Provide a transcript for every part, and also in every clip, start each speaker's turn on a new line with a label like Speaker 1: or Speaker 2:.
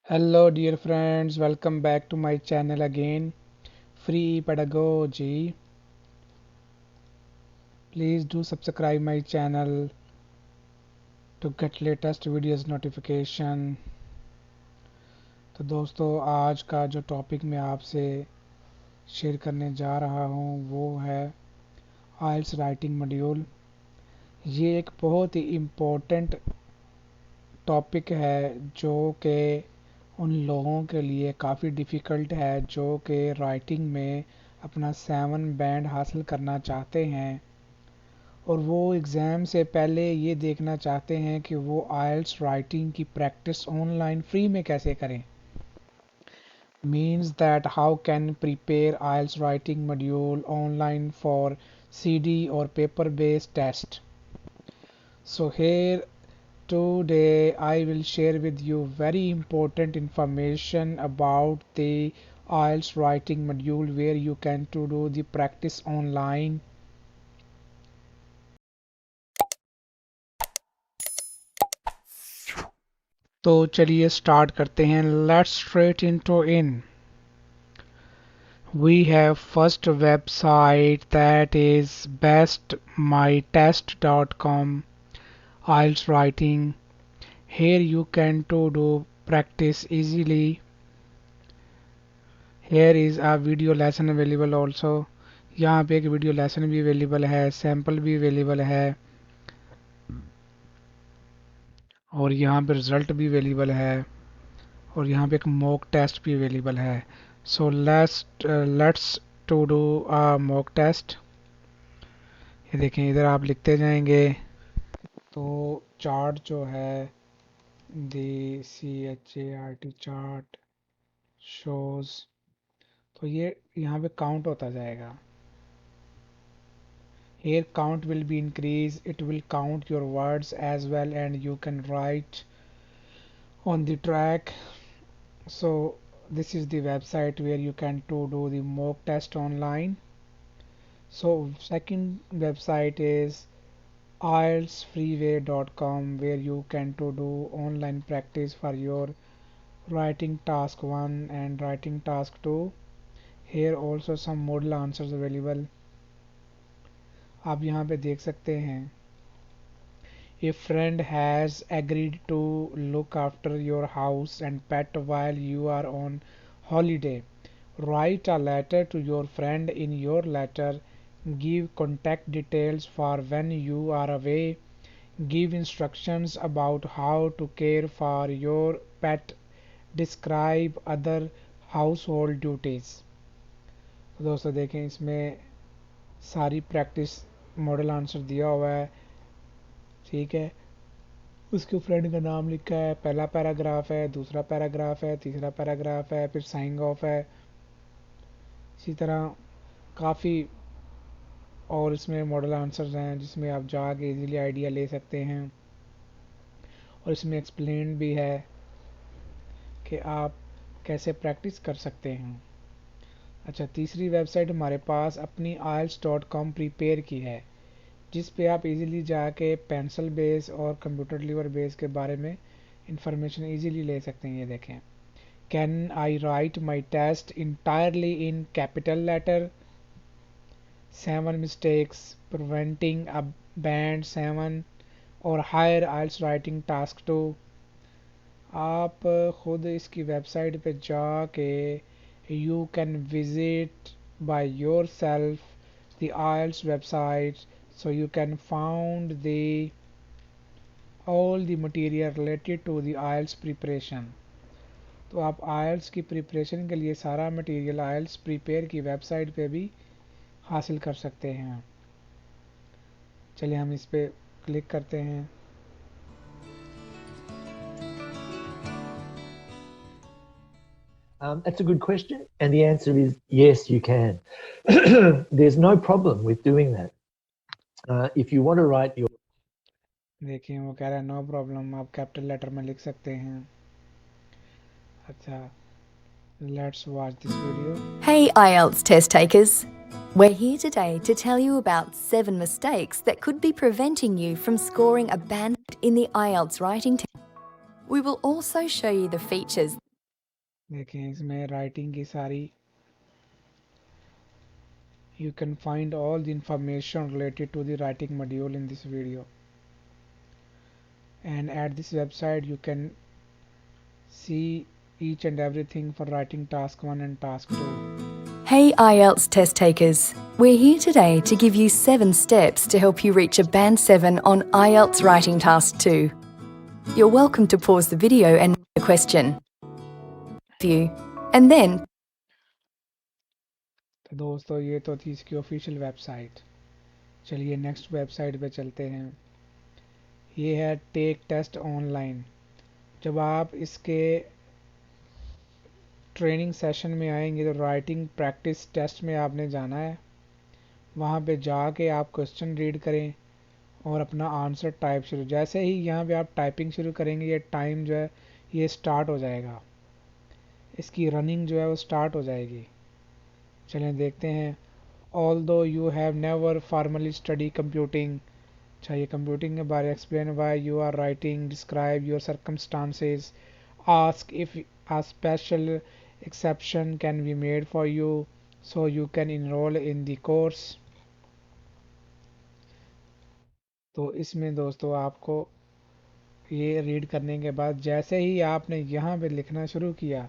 Speaker 1: Hello, dear friends, welcome back to my channel again. Free Pedagogy. Please do subscribe my channel to get latest videos notification. तो दोस्तों आज का जो topic मैं आपसे share करने जा रहा हूँ वो है आइल्स राइटिंग मॉड्यूल। ये एक बहुत ही इम्पोर्टेंट टॉपिक है जो कि उन लोगों के लिए काफ़ी डिफ़िकल्ट है जो कि राइटिंग में अपना 7 बैंड हासिल करना चाहते हैं और वो एग्ज़ाम से पहले ये देखना चाहते हैं कि वो आइल्स राइटिंग की प्रैक्टिस ऑनलाइन फ्री में कैसे करें। Means that how can prepare IELTS writing module online for CD और paper based test. So here today I will share with you very important information about the IELTS writing module where you can to do the practice online. तो चलिए start करते हैं. Let's straight into in. We have first website that is bestmytest.com IELTS writing. Here you can to do practice easily. Here is a video lesson available also. यहाँ पे एक video lesson भी available है, sample भी available है और यहाँ पे रिजल्ट भी अवेलेबल है और यहाँ पे एक मॉक टेस्ट भी अवेलेबल है. So let's to do a mock test. ये देखें इधर आप लिखते जाएंगे. तो चार्ट जो है CHART चार्ट शोज, तो ये यहाँ पे काउंट होता जाएगा. Here count will be increased, it will count your words as well and you can write on the track. So this is the website where you can to do the mock test online. So second website is ieltsfreeway.com where you can to do online practice for your writing task 1 and writing task 2. Here also some model answers available. आप यहाँ पे देख सकते हैं. A friend has agreed to look after your house and pet while you are on holiday. Write a letter to your friend. In your letter, give contact details for when you are away. Give instructions about how to care for your pet. Describe other household duties. तो दोस्तों देखें इसमें सारी practice model answer दिया हुआ है. ठीक है, उसके फ्रेंड का नाम लिखा है, पहला पैराग्राफ है, दूसरा पैराग्राफ है, तीसरा पैराग्राफ है, फिर साइंग ऑफ है. इसी तरह काफ़ी और इसमें मॉडल आंसर्स हैं जिसमें आप जाके इजीली आइडिया ले सकते हैं और इसमें एक्सप्लेन भी है कि आप कैसे प्रैक्टिस कर सकते हैं. अच्छा, तीसरी वेबसाइट हमारे पास अपनी IELTS.com प्रिपेयर की है जिस पे आप इजीली जाके पेंसिल बेस और कंप्यूटर लीवर बेस के बारे में इंफॉर्मेशन इजीली ले सकते हैं. ये देखें, can I write my test entirely in capital letter, 7 mistakes preventing a band 7 और हायर आइल्स राइटिंग टास्क 2. आप खुद इसकी वेबसाइट पे जाके you can visit by yourself the IELTS website so you can found the all the material related to the IELTS preparation. तो आप IELTS की preparation के लिए सारा मटेरियल IELTS प्रिपेयर की वेबसाइट पे भी हासिल कर सकते हैं. चलिए हम इस पे क्लिक करते हैं.
Speaker 2: That's a good question, and the answer is yes, you can. There's no problem with doing that. If you want to write your
Speaker 1: देखिए वो कह रहा है नो प्रॉब्लम, आप कैपिटल लेटर में लिख सकते हैं. अच्छा, let's watch this video.
Speaker 3: Hey IELTS test takers! We're here today to tell you about 7 mistakes that could be preventing you from scoring a band in the IELTS writing test. We will also show you the features
Speaker 1: देखें इसमें writing की सारी, you can find all the information related to the writing module in this video, and at this website you can see each and everything for writing task 1 and task 2.
Speaker 3: Hey IELTS test takers, we're here today to give you 7 steps to help you reach a Band 7 on IELTS Writing Task 2. You're welcome to pause the video and read the question. And then
Speaker 1: तो दोस्तों ये तो थी इसकी official website. चलिए next website पे चलते हैं। ये है टेक टेस्ट ऑनलाइन। जब आप इसके ट्रेनिंग सेशन में आएंगे तो राइटिंग प्रैक्टिस टेस्ट में आपने जाना है। वहाँ पे जाके आप क्वेश्चन रीड करें और अपना आंसर टाइप शुरू। जैसे ही यहाँ पे आप टाइपिंग शुरू करेंगे ये टाइम जो है ये स्टार्ट हो जाएगा, इसकी रनिंग जो है वो स्टार्ट हो जाएगी। चलें देखते हैं। Although you have never formally study computing, चाहिए कंप्यूटिंग के बारे में explain why you are writing, describe your circumstances, ask if a special exception can be made for you so you can enroll in the course। तो इसमें दोस्तों आपको ये read करने के बाद जैसे ही आपने यहाँ पे लिखना शुरू किया,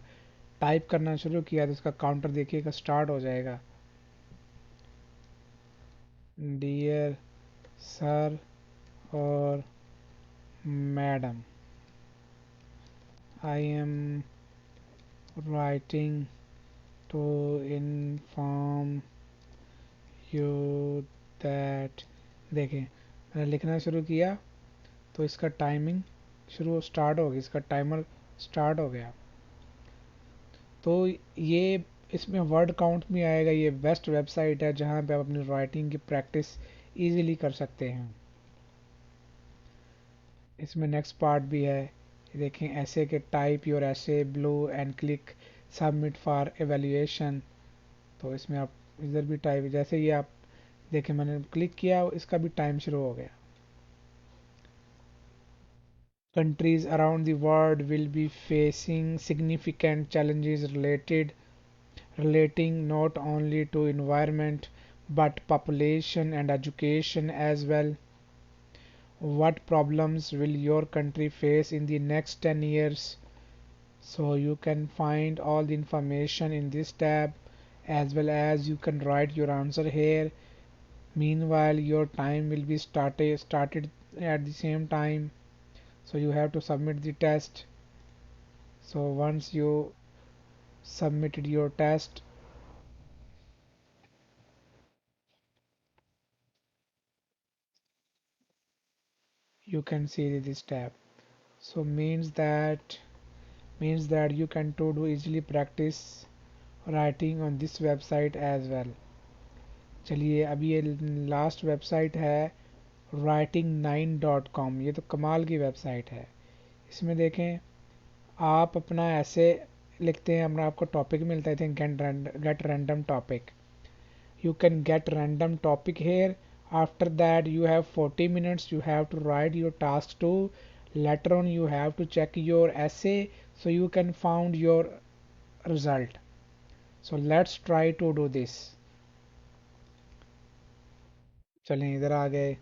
Speaker 1: टाइप करना शुरू किया, तो उसका काउंटर देखिएगा स्टार्ट हो जाएगा। डियर सर और madam, I am writing to inform you that. देखें मैंने लिखना शुरू किया तो इसका टाइमिंग शुरू स्टार्ट हो गई, इसका टाइमर स्टार्ट हो गया। तो ये इसमें वर्ड काउंट भी आएगा। ये बेस्ट वेबसाइट है जहाँ पे आप अपनी राइटिंग की प्रैक्टिस इजीली कर सकते हैं। इसमें नेक्स्ट पार्ट भी है, देखें ऐसे के टाइप योर ऐसे blue and click submit for evaluation. तो इसमें आप इधर भी टाइप, जैसे ही आप देखें मैंने क्लिक किया इसका भी टाइम शुरू हो गया। Countries around the world will be facing significant challenges relating not only to environment but population and education as well. What problems will your country face in the next 10 years? So you can find all the information in this tab, as well as you can write your answer here. Meanwhile your time will be started at the same time, so you have to submit the test. So once you submitted your test, you can see this tab. So means that you can to do easily practice writing on this website as well। चलिए अभी ये last website है writing9.com। ये तो कमाल की website है। इसमें देखें आप अपना ऐसे लिखते हैं, अपना आपको टॉपिक मिलता है, gate random topic. You can get random topic here. After that you have 40 minutes, you have to write your task 2. Later on you have to check your essay so you can find your result। So let's try to do this। चलें इधर आ गए।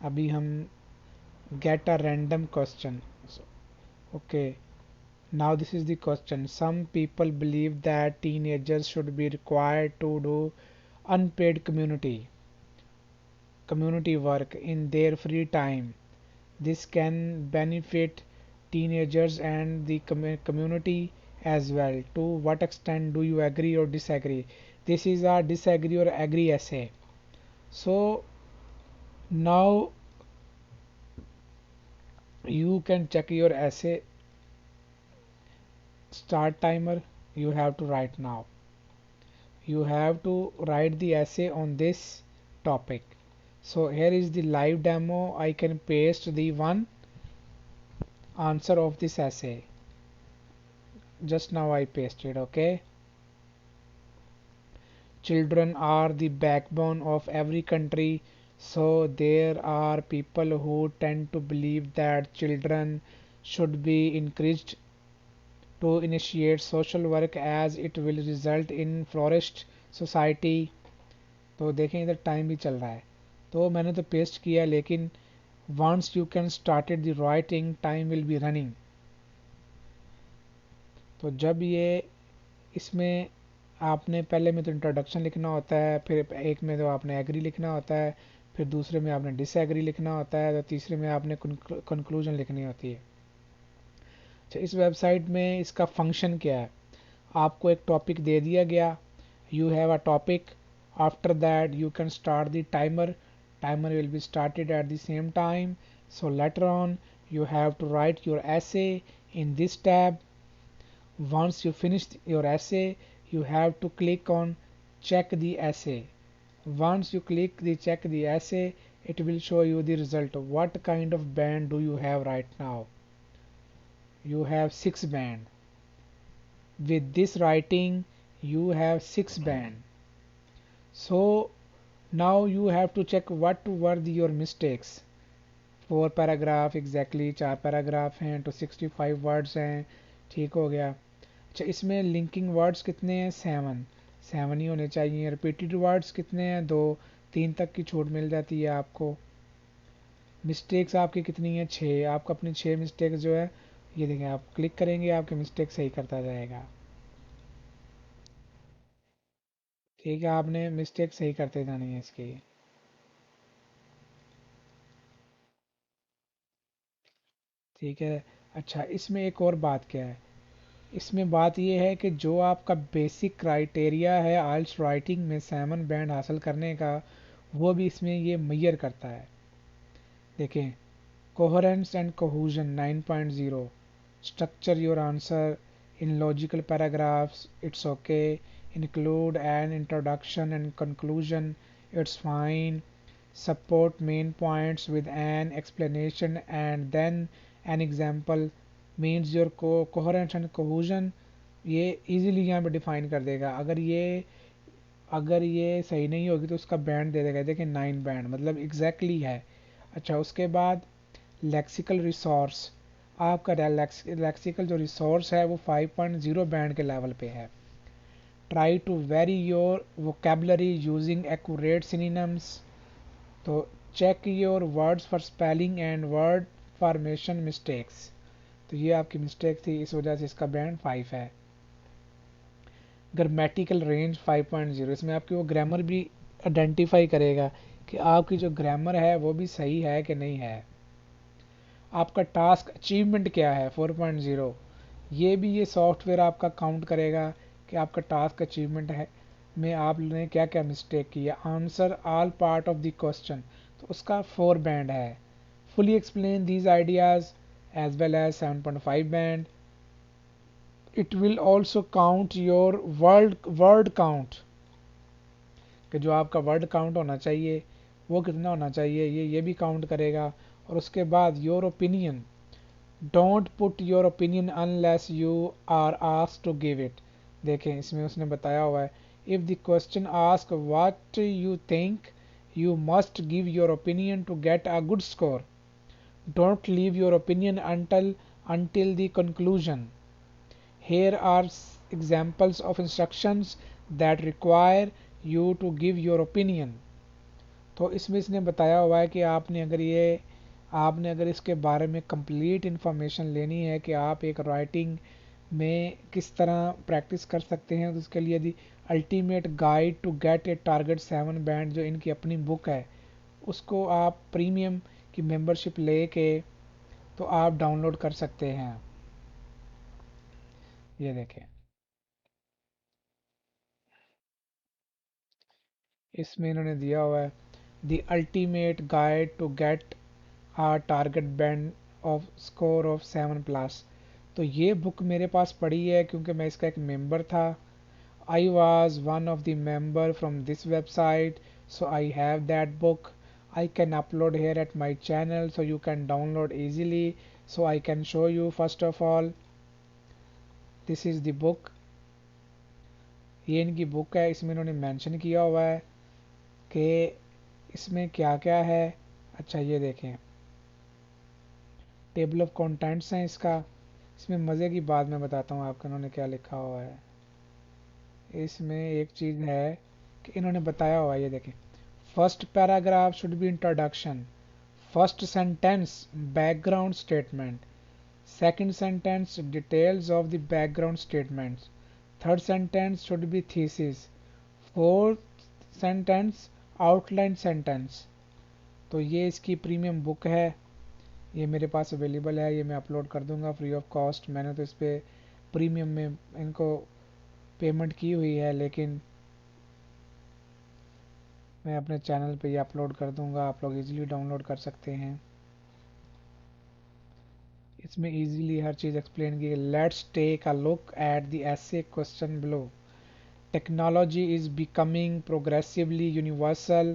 Speaker 1: अभी हम get a random question। Okay, now this is the question। Some people believe that teenagers should be required to do unpaid community work in their free time. This can benefit teenagers and the community as well. To what extent do you agree or disagree? This is a disagree or agree essay। So now you can check your essay start timer। You have to write now. You have to write the essay on this topic। So here is the live demo. I can paste the one answer of this essay. Just now I pasted, okay? Children are the backbone of every country, so there are people who tend to believe that children should be encouraged to initiate social work as it will result in flourishing society। तो देखें इधर time भी चल रहा है, तो मैंने तो पेस्ट किया, लेकिन once you can started the writing time will be running। तो जब ये इसमें आपने पहले में तो इंट्रोडक्शन लिखना होता है, फिर एक में तो आपने एग्री लिखना होता है, फिर दूसरे में आपने डिसएग्री लिखना होता है, तो तीसरे में आपने कंक्लूजन लिखनी होती है। अच्छा, इस वेबसाइट में इसका फंक्शन क्या है, आपको एक टॉपिक दे दिया गया, you have a topic, after that you can start the timer will be started at the same time, so later on you have to write your essay in this tab। once you finish your essay you have to click on check the essay। once you click the check the essay it will show you the result, what kind of band do you have right now, you have 6 band, with this writing you have 6 band। So now you have to check what were your mistakes। 4 paragraph exactly 4 paragraph हैं तो 65 words हैं, ठीक हो गया। अच्छा, इसमें linking words कितने हैं, 7 ही होने चाहिए। रिपीटेड वर्ड्स कितने हैं, 2, 3 तक की छूट मिल जाती है आपको। मिस्टेक्स आपकी कितनी है, 6, आपको अपनी 6 मिस्टेक्स जो है ये देखें, आप क्लिक करेंगे आपके मिस्टेक सही करता जाएगा। ठीक है, आपने मिस्टेक सही करते जानी है इसकी। ठीक है। अच्छा, इसमें एक और बात क्या है, इसमें बात ये है कि जो आपका बेसिक क्राइटेरिया है आइल्स राइटिंग में 7 बैंड हासिल करने का, वो भी इसमें ये मेजर करता है। देखें, coherence and cohesion 9.0, structure your answer in logical paragraphs, it's okay, include an introduction and conclusion, it's fine, support main points with an explanation and then an example, means your coherence and cohesion ये easily यहाँ पे define कर देगा। अगर ये सही नहीं होगी तो उसका बैंड दे देगा, देखिए 9 बैंड मतलब एग्जैक्टली है। अच्छा, उसके बाद लेक्सिकल रिसोर्स, आपका लेक्सिकल जो रिसोर्स है वो 5.0 बैंड के लेवल पे है। Try to vary your vocabulary using accurate synonyms, तो check your words for spelling and word formation mistakes, तो ये आपकी मिस्टेक थी, इस वजह से इसका बैंड 5 है। ग्रामेटिकल रेंज 5.0, इसमें आपकी वो ग्रामर भी आइडेंटिफाई करेगा कि आपकी जो ग्रामर है वो भी सही है कि नहीं है। आपका टास्क अचीवमेंट क्या है 4.0, ये भी ये सॉफ्टवेयर आपका काउंट करेगा कि आपका टास्क अचीवमेंट है में आपने क्या क्या मिस्टेक किया। Answer all part of the question, तो उसका 4 बैंड है। Fully explain these ideas as well as 7.5 band. It will also count your word count, कि जो आपका वर्ड काउंट होना चाहिए वो कितना होना चाहिए, ये भी काउंट करेगा। और उसके बाद your opinion, don't put your opinion unless you are asked to give it. देखें, इसमें उसने बताया हुआ है, if the question ask what you think you must give your opinion to get a good score, don't leave your opinion until the conclusion। Here are examples of instructions that require you to give your opinion। तो इसमें इसने बताया हुआ है कि आपने अगर इसके बारे में कंप्लीट इंफॉर्मेशन लेनी है कि आप एक राइटिंग में किस तरह प्रैक्टिस कर सकते हैं, तो उसके लिए the ultimate guide to get a target 7 band, जो इनकी अपनी बुक है, उसको आप प्रीमियम की मेंबरशिप लेके तो आप डाउनलोड कर सकते हैं। ये देखें, इसमें इन्होंने दिया हुआ है the ultimate guide to get a target band of score of 7+। तो ये बुक मेरे पास पड़ी है क्योंकि मैं इसका एक मेंबर था। I was one of the member from this website, so I have that book. I can upload here at my channel, so you can download easily, so I can show you। first of all, this is the book, ये इनकी book है। इसमें इन्होंने mention किया हुआ है कि इसमें क्या क्या है। अच्छा, ये देखें, टेबल ऑफ कंटेंट्स हैं इसका, इसमें मज़े की बात मैं बताता हूँ आपको इन्होंने क्या लिखा हुआ है। इसमें एक चीज़ है कि इन्होंने बताया हुआ है, ये देखें, first paragraph should be introduction, first sentence background statement, second sentence details of the background statements, third sentence should be thesis, fourth sentence outline sentence। तो ये इसकी प्रीमियम बुक है, ये मेरे पास अवेलेबल है, ये मैं अपलोड कर दूंगा फ्री ऑफ कॉस्ट। मैंने तो इस पर प्रीमियम में इनको पेमेंट की हुई है, लेकिन मैं अपने चैनल पे ये अपलोड कर दूंगा, आप लोग इजीली डाउनलोड कर सकते हैं। इसमें इजीली हर चीज़ एक्सप्लेन की। Let's take a look at the essay question below. Technology is becoming progressively universal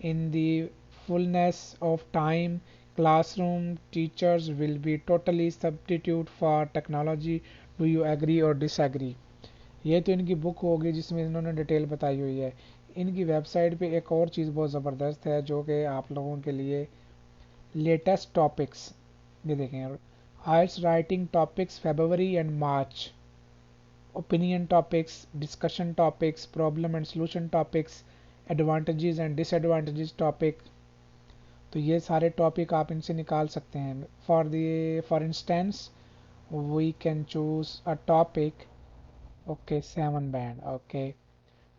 Speaker 1: in the fullness of time. Classroom teachers will be totally substitute for technology. Do you agree or disagree? ये तो इनकी book होगी जिसमें इन्होंने detail बताई हुई है। इनकी वेबसाइट पे एक और चीज़ बहुत ज़बरदस्त है जो कि आप लोगों के लिए लेटेस्ट टॉपिक्स, ये देखें, IELTS writing topics February and March, opinion topics, discussion topics, problem and solution topics, advantages and disadvantages topic। तो ये सारे टॉपिक आप इनसे निकाल सकते हैं। For instance we can choose a topic, okay, 7 band, okay,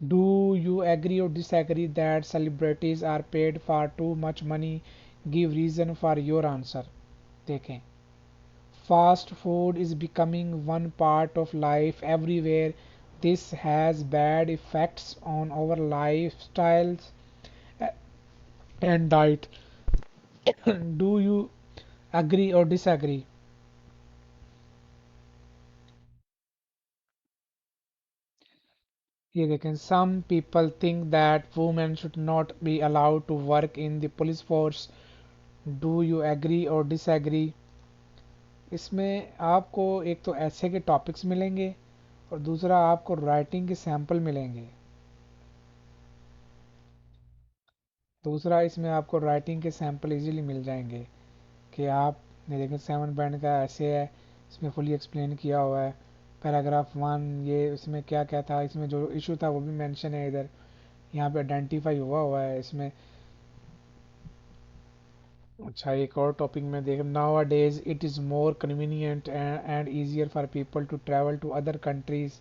Speaker 1: do you agree और disagree that celebrities are paid for too much money, give reason for your answer. देखें, fast food is becoming one part of life everywhere. This has bad effects on our lifestyles and diet. Do you agree or disagree? ये देखें, some people think that women should not be allowed to work in the police force. Do you agree or disagree? इसमें आपको एक तो ऐसे के topics मिलेंगे और दूसरा आपको राइटिंग के सैंपल मिलेंगे। दूसरा इसमें आपको राइटिंग के सैंपल इजीली मिल जाएंगे कि आप ये देखें, 7 बैंड का ऐसे है, इसमें फुली एक्सप्लेन किया हुआ है। पैराग्राफ 1, ये इसमें क्या क्या था, इसमें जो इशू था वो भी मेंशन है इधर, यहाँ पे आइडेंटिफाई हुआ हुआ है इसमें। अच्छा, एक और टॉपिक में देख, nowadays it is more convenient and easier for people to travel to other countries,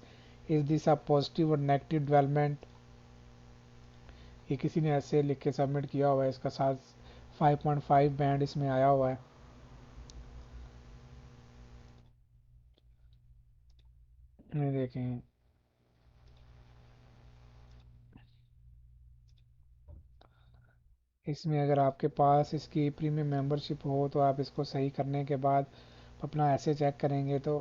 Speaker 1: is this a positive और नेगेटिव डेवलपमेंट। ये किसी ने ऐसे लिख के सबमिट किया हुआ है, इसका साथ 5.5 बैंड इसमें आया हुआ है। ये देखें, इसमें अगर आपके पास इसकी प्रीमियम मेंबरशिप हो तो आप इसको सही करने के बाद अपना ऐसे चेक करेंगे तो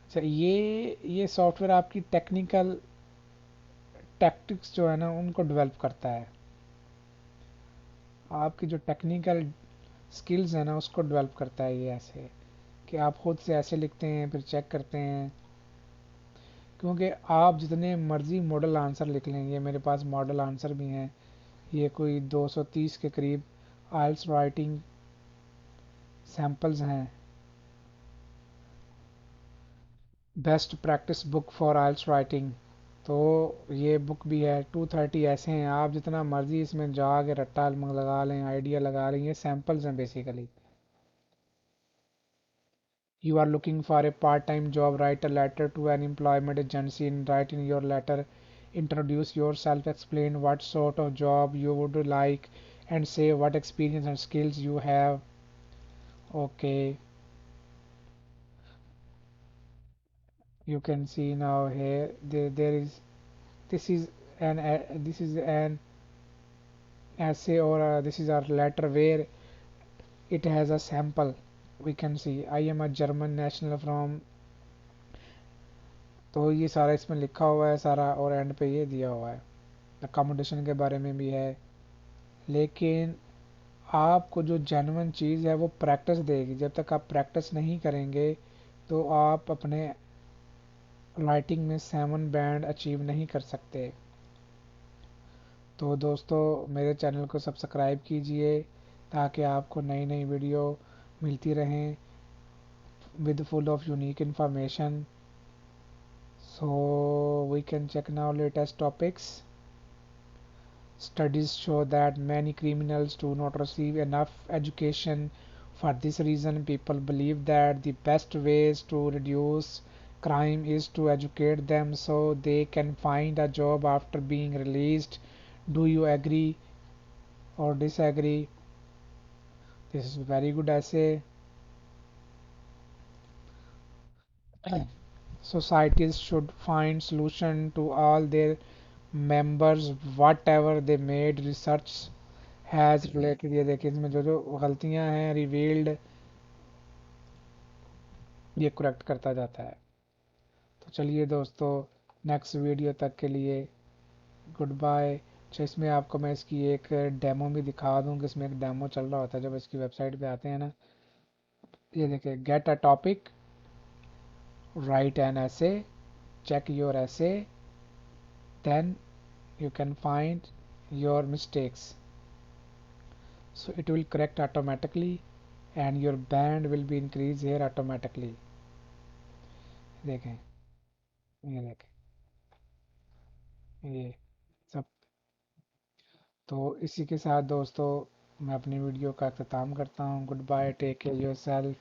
Speaker 1: अच्छा, ये सॉफ्टवेयर आपकी टेक्निकल टैक्टिक्स जो है ना उनको डेवलप करता है, आपकी जो टेक्निकल स्किल्स है ना उसको डेवलप करता है। ये ऐसे कि आप खुद से ऐसे लिखते हैं फिर चेक करते हैं, क्योंकि आप जितने मर्जी मॉडल आंसर लिख लेंगे, मेरे पास मॉडल आंसर भी हैं, ये कोई 230 के करीब आइल्स राइटिंग सैम्पल्स हैं। Best practice book for IELTS writing, तो ये बुक भी है। 230 ऐसे हैं, आप जितना मर्जी इसमें जाके रट्टा लगा लें, आइडिया लगा लें, ये सैम्पल्स हैं basically. You are looking for a part-time job, write a letter to an employment agency and write in your letter, introduce yourself, explain what sort of job you would like and say what experience and skills you have. Okay, you can see now here there is, this is this is an essay or this is our letter where it has a sample. We can see I am a German national from, तो ये सारा इसमें लिखा हुआ है सारा, और and पे ये दिया हुआ है, अकोमोडेशन के बारे में भी है। लेकिन आपको जो जेन्युइन चीज़ है वो प्रैक्टिस देगी, जब तक आप प्रैक्टिस नहीं करेंगे तो आप अपने राइटिंग में 7 बैंड अचीव नहीं कर सकते। तो दोस्तों, मेरे चैनल को सब्सक्राइब कीजिए ताकि आपको नई नई वीडियो मिलती रहें। with full of unique information. So we can check now latest topics. Studies show that many criminals do not receive enough education. For this reason, people believe that the best ways to reduce crime is to educate them so they can find a job after being released. Do you agree or disagree? This is very good essay. Societies should find solution to all their members whatever they made research has related। ये देखिए इसमें जो जो गलतियां हैं revealed ये correct करता जाता है। तो चलिए दोस्तों नेक्स्ट वीडियो तक के लिए गुड बाय। अच्छा इसमें आपको मैं इसकी एक डेमो भी दिखा दूं कि इसमें एक डेमो चल रहा होता है जब इसकी वेबसाइट पे आते हैं ना। ये देखिए get a topic, write an essay, check your essay, then you can find your mistakes, so it will correct automatically and your band will be increased here automatically। देखें ये देखें ये सब। तो इसी के साथ दोस्तों मैं अपनी वीडियो का अख्ताम करता हूँ। Goodbye, take care your self.